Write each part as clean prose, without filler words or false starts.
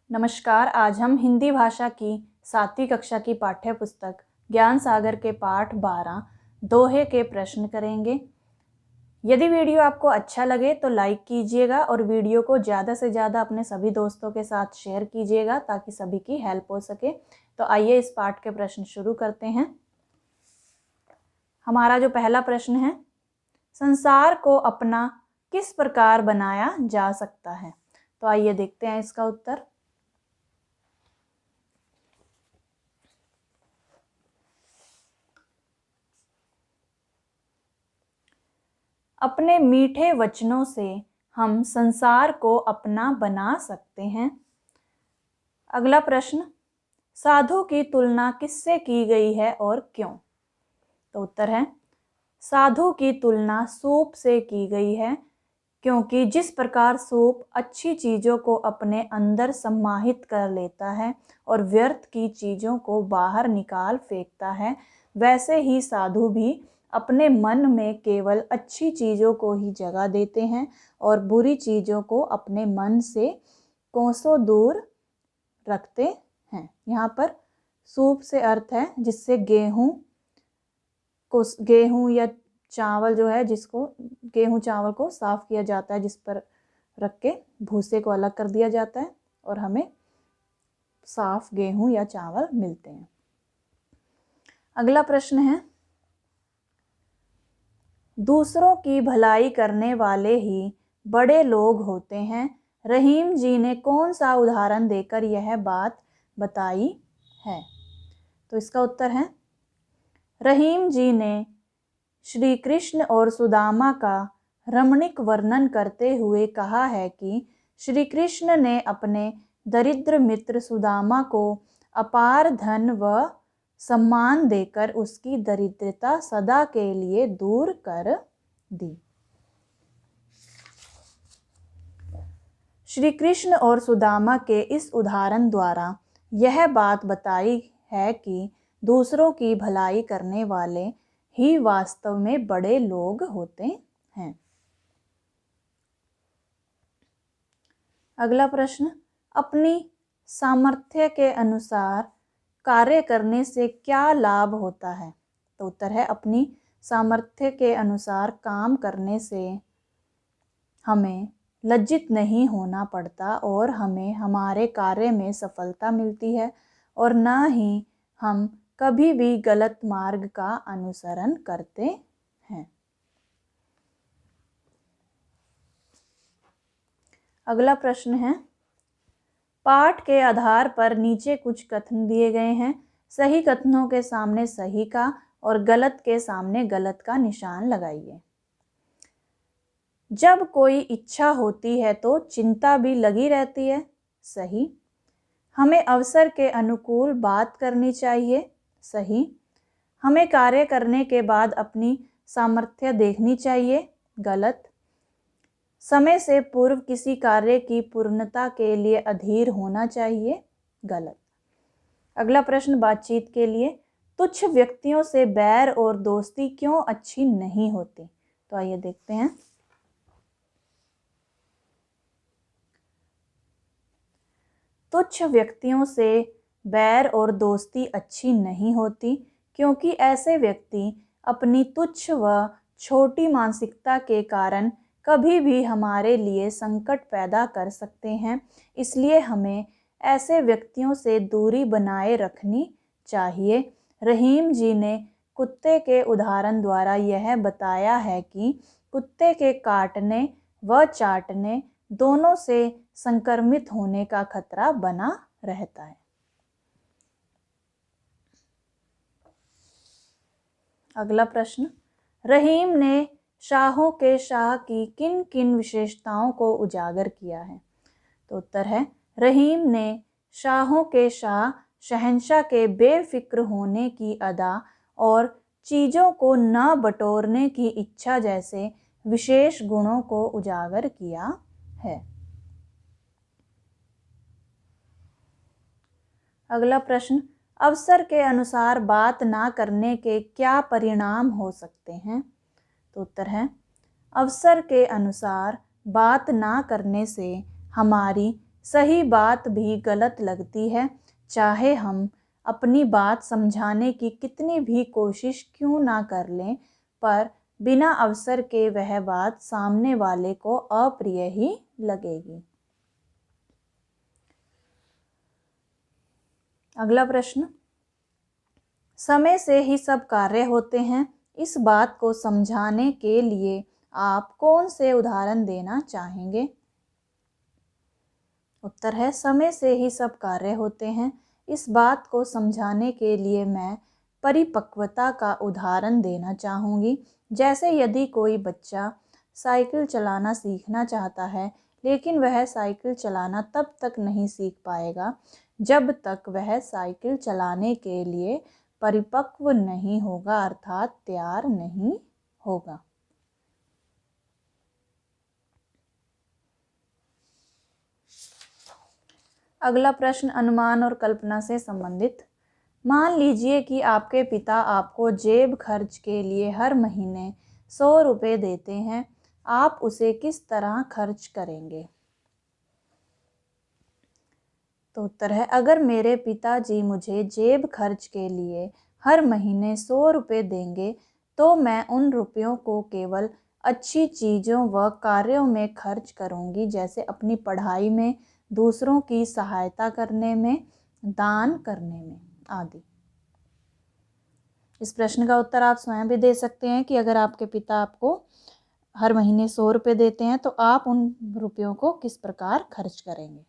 नमस्कार। आज हम हिंदी भाषा की 7वीं कक्षा की पाठ्य पुस्तक ज्ञान सागर के पाठ 12 दोहे के प्रश्न करेंगे। यदि वीडियो आपको अच्छा लगे तो लाइक कीजिएगा और वीडियो को ज़्यादा से ज़्यादा अपने सभी दोस्तों के साथ शेयर कीजिएगा ताकि सभी की हेल्प हो सके। तो आइए इस पाठ के प्रश्न शुरू करते हैं। हमारा जो पहला प्रश्न है, संसार को अपना किस प्रकार बनाया जा सकता है? तो आइए देखते हैं इसका उत्तर। अपने मीठे वचनों से हम संसार को अपना बना सकते हैं। अगला प्रश्न, साधु की तुलना किससे की गई है और क्यों? तो उत्तर है, साधु की तुलना सूप से की गई है, क्योंकि जिस प्रकार सूप अच्छी चीज़ों को अपने अंदर समाहित कर लेता है और व्यर्थ की चीज़ों को बाहर निकाल फेंकता है, वैसे ही साधु भी अपने मन में केवल अच्छी चीज़ों को ही जगह देते हैं और बुरी चीज़ों को अपने मन से कोसों दूर रखते हैं। यहाँ पर सूप से अर्थ है जिससे गेहूँ या चावल जो है, जिसको गेहूँ चावल को साफ किया जाता है, जिस पर रख के भूसे को अलग कर दिया जाता है और हमें साफ गेहूँ या चावल मिलते हैं। अगला प्रश्न है, दूसरों की भलाई करने वाले ही बड़े लोग होते हैं। रहीम जी ने कौन सा उदाहरण देकर यह बात बताई है? तो इसका उत्तर है, रहीम जी ने श्री कृष्ण और सुदामा का रमणीक वर्णन करते हुए कहा है कि श्री कृष्ण ने अपने दरिद्र मित्र सुदामा को अपार धन व सम्मान देकर उसकी दरिद्रता सदा के लिए दूर कर दी। श्री कृष्ण और सुदामा के इस उदाहरण द्वारा यह बात बताई है कि दूसरों की भलाई करने वाले ही वास्तव में बड़े लोग होते हैं। अगला प्रश्न, अपनी सामर्थ्य के अनुसार कार्य करने से क्या लाभ होता है? तो उत्तर है, अपनी सामर्थ्य के अनुसार काम करने से हमें लज्जित नहीं होना पड़ता और हमें हमारे कार्य में सफलता मिलती है और न ही हम कभी भी गलत मार्ग का अनुसरण करते हैं। अगला प्रश्न है, पाठ के आधार पर नीचे कुछ कथन दिए गए हैं। सही कथनों के सामने सही का और गलत के सामने गलत का निशान लगाइए। जब कोई इच्छा होती है तो चिंता भी लगी रहती है। सही। हमें अवसर के अनुकूल बात करनी चाहिए। सही। हमें कार्य करने के बाद अपनी सामर्थ्य देखनी चाहिए। गलत। समय से पूर्व किसी कार्य की पूर्णता के लिए अधीर होना चाहिए। गलत। अगला प्रश्न बातचीत के लिए, तुच्छ व्यक्तियों से बैर और दोस्ती क्यों अच्छी नहीं होती? तो आइए देखते हैं। तुच्छ व्यक्तियों से बैर और दोस्ती अच्छी नहीं होती, क्योंकि ऐसे व्यक्ति अपनी तुच्छ व छोटी मानसिकता के कारण कभी भी हमारे लिए संकट पैदा कर सकते हैं। इसलिए हमें ऐसे व्यक्तियों से दूरी बनाए रखनी चाहिए। रहीम जी ने कुत्ते के उदाहरण द्वारा यह बताया है कि कुत्ते के काटने व चाटने दोनों से संक्रमित होने का खतरा बना रहता है। अगला प्रश्न, रहीम ने शाहों के शाह की किन किन विशेषताओं को उजागर किया है? तो उत्तर है, रहीम ने शाहों के शाह शहंशाह के बेफिक्र होने की अदा और चीज़ों को न बटोरने की इच्छा जैसे विशेष गुणों को उजागर किया है। अगला प्रश्न, अवसर के अनुसार बात ना करने के क्या परिणाम हो सकते हैं? तो उत्तर है, अवसर के अनुसार बात ना करने से हमारी सही बात भी गलत लगती है, चाहे हम अपनी बात समझाने की कितनी भी कोशिश क्यों ना कर लें, पर बिना अवसर के वह बात सामने वाले को अप्रिय ही लगेगी। अगला प्रश्न, समय से ही सब कार्य होते हैं, इस बात को समझाने के लिए आप कौन से उदाहरण देना चाहेंगे? उत्तर है समय से ही सब कार्य होते हैं। इस बात को समझाने के लिए मैं परिपक्वता का उदाहरण देना चाहूँगी। जैसे यदि कोई बच्चा साइकिल चलाना सीखना चाहता है, लेकिन वह साइकिल चलाना तब तक नहीं सीख पाएगा जब तक वह साइकिल चलाने के लिए परिपक्व नहीं होगा, अर्थात तैयार नहीं होगा। अगला प्रश्न अनुमान और कल्पना से संबंधित। मान लीजिए कि आपके पिता आपको जेब खर्च के लिए हर महीने 100 रुपये देते हैं, आप उसे किस तरह खर्च करेंगे? तो उत्तर है, अगर मेरे पिताजी मुझे जेब खर्च के लिए हर महीने 100 रुपये देंगे तो मैं उन रुपयों को केवल अच्छी चीज़ों व कार्यों में खर्च करूंगी, जैसे अपनी पढ़ाई में, दूसरों की सहायता करने में, दान करने में आदि। इस प्रश्न का उत्तर आप स्वयं भी दे सकते हैं कि अगर आपके पिता आपको हर महीने 100 रुपये देते हैं तो आप उन रुपयों को किस प्रकार खर्च करेंगे।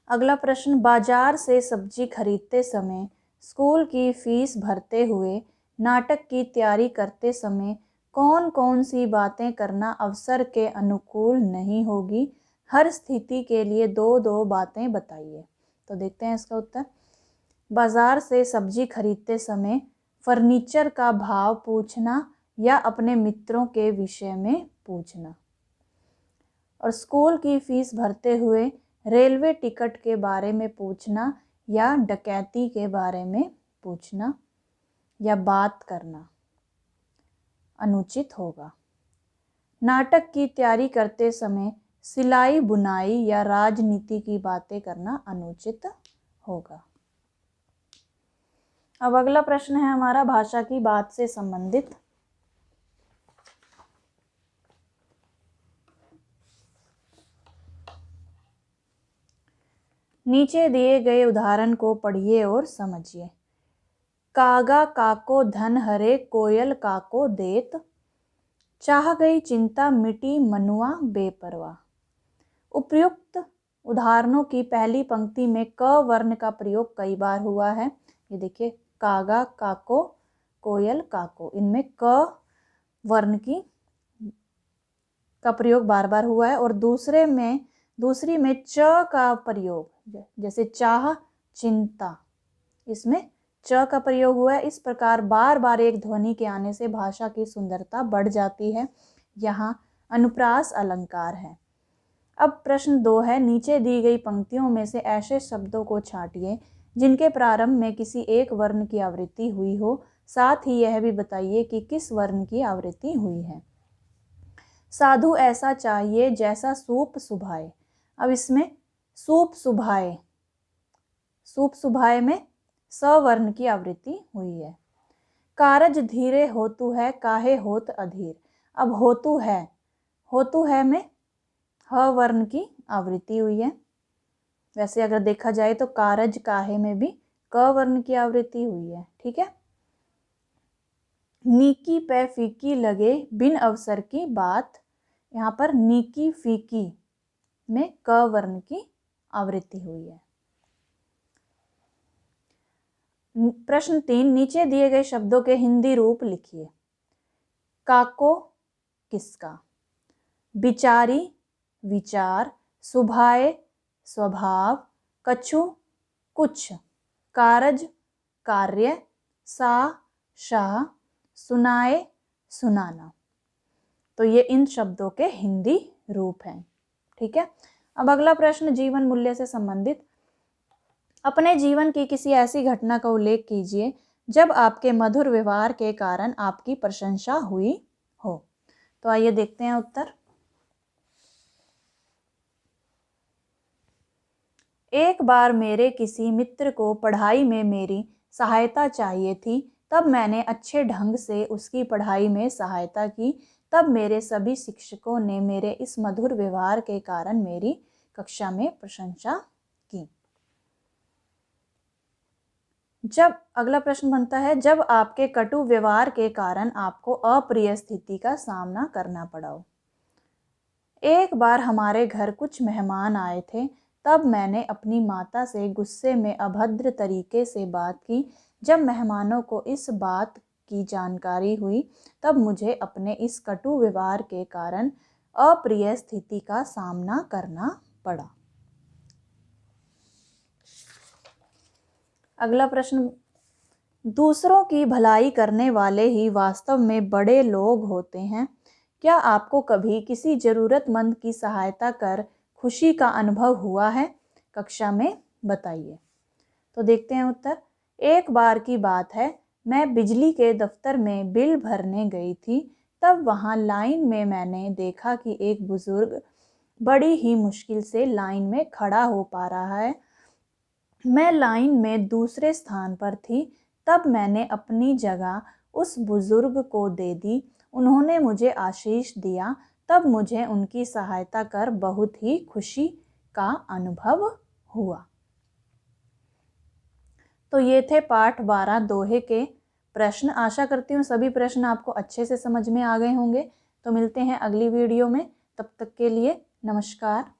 अगला प्रश्न, बाजार से सब्जी खरीदते समय, स्कूल की फीस भरते हुए, नाटक की तैयारी करते समय कौन कौन सी बातें करना अवसर के अनुकूल नहीं होगी? हर स्थिति के लिए दो दो बातें बताइए। तो देखते हैं इसका उत्तर। बाजार से सब्जी खरीदते समय फर्नीचर का भाव पूछना या अपने मित्रों के विषय में पूछना। और स्कूल की फीस भरते हुए रेलवे टिकट के बारे में पूछना या डकैती के बारे में पूछना या बात करना अनुचित होगा। नाटक की तैयारी करते समय सिलाई बुनाई या राजनीति की बातें करना अनुचित होगा। अब अगला प्रश्न है हमारा भाषा की बात से संबंधित। नीचे दिए गए उदाहरण को पढ़िए और समझिए। कागा काको धन हरे कोयल काको देत, चाह गई चिंता मिटी मनुआ बेपरवाह। उपर्युक्त उदाहरणों की पहली पंक्ति में क वर्ण का प्रयोग कई बार हुआ है। ये देखिए, कागा काको कोयल काको, इनमें क वर्ण का प्रयोग बार बार हुआ है। और दूसरी में च का प्रयोग, जैसे चाह चिंता, इसमें च का प्रयोग हुआ है। इस प्रकार बार बार एक ध्वनि के आने से भाषा की सुंदरता बढ़ जाती है। यहाँ अनुप्रास अलंकार है। अब प्रश्न 2 है, नीचे दी गई पंक्तियों में से ऐसे शब्दों को छांटिए जिनके प्रारंभ में किसी एक वर्ण की आवृत्ति हुई हो, साथ ही यह भी बताइए कि किस वर्ण की आवृत्ति हुई है। साधु ऐसा चाहिए जैसा सूप सुभाए। अब इसमें सूप सुभाए, सूप सुभाए में सवर्ण की आवृत्ति हुई है। कारज धीरे होतु है काहे होत अधीर। अब होतु है में ह वर्ण की आवृत्ति हुई है। वैसे अगर देखा जाए तो कारज काहे में भी क वर्ण की आवृत्ति हुई है। ठीक है। नीकी पे फीकी लगे बिन अवसर की बात, यहाँ पर नीकी फीकी में क वर्ण की आवृत्ति हुई है। प्रश्न 3, नीचे दिए गए शब्दों के हिंदी रूप लिखिए। काको किसका, बिचारी विचार, सुभाए स्वभाव, कछु कुछ, कारज कार्य, सा शाह, सुनाए सुनाना। तो ये इन शब्दों के हिंदी रूप हैं। ठीक है। अब अगला प्रश्न जीवन मूल्य से संबंधित। अपने जीवन की किसी ऐसी घटना का उल्लेख कीजिए जब आपके मधुर व्यवहार के कारण आपकी प्रशंसा हुई हो। तो आइए देखते हैं उत्तर। एक बार मेरे किसी मित्र को पढ़ाई में मेरी सहायता चाहिए थी, तब मैंने अच्छे ढंग से उसकी पढ़ाई में सहायता की। तब मेरे सभी शिक्षकों ने मेरे इस मधुर व्यवहार के कारण मेरी कक्षा में प्रशंसा की। जब अगला प्रश्न बनता है, जब आपके कटु व्यवहार के कारण आपको अप्रिय स्थिति का सामना करना पड़ा हो। एक बार हमारे घर कुछ मेहमान आए थे, तब मैंने अपनी माता से गुस्से में अभद्र तरीके से बात की। जब मेहमानों को इस बात की जानकारी हुई, तब मुझे अपने इस कटु व्यवहार के कारण अप्रिय स्थिति का सामना करना पड़ा। अगला प्रश्न, दूसरों की भलाई करने वाले ही वास्तव में बड़े लोग होते हैं। क्या आपको कभी किसी ज़रूरतमंद की सहायता कर खुशी का अनुभव हुआ है? कक्षा में बताइए। तो देखते हैं उत्तर। एक बार की बात है, मैं बिजली के दफ्तर में बिल भरने गई थी। तब वहाँ लाइन में मैंने देखा कि एक बुजुर्ग बड़ी ही मुश्किल से लाइन में खड़ा हो पा रहा है। मैं लाइन में दूसरे स्थान पर थी। तब मैंने अपनी जगह उस बुजुर्ग को दे दी। उन्होंने मुझे आशीष दिया। तब मुझे उनकी सहायता कर बहुत ही खुशी का अनुभव हुआ। तो ये थे पाठ 12 दोहे के प्रश्न। आशा करती हूँ सभी प्रश्न आपको अच्छे से समझ में आ गए होंगे। तो मिलते हैं अगली वीडियो में। तब तक के लिए नमस्कार।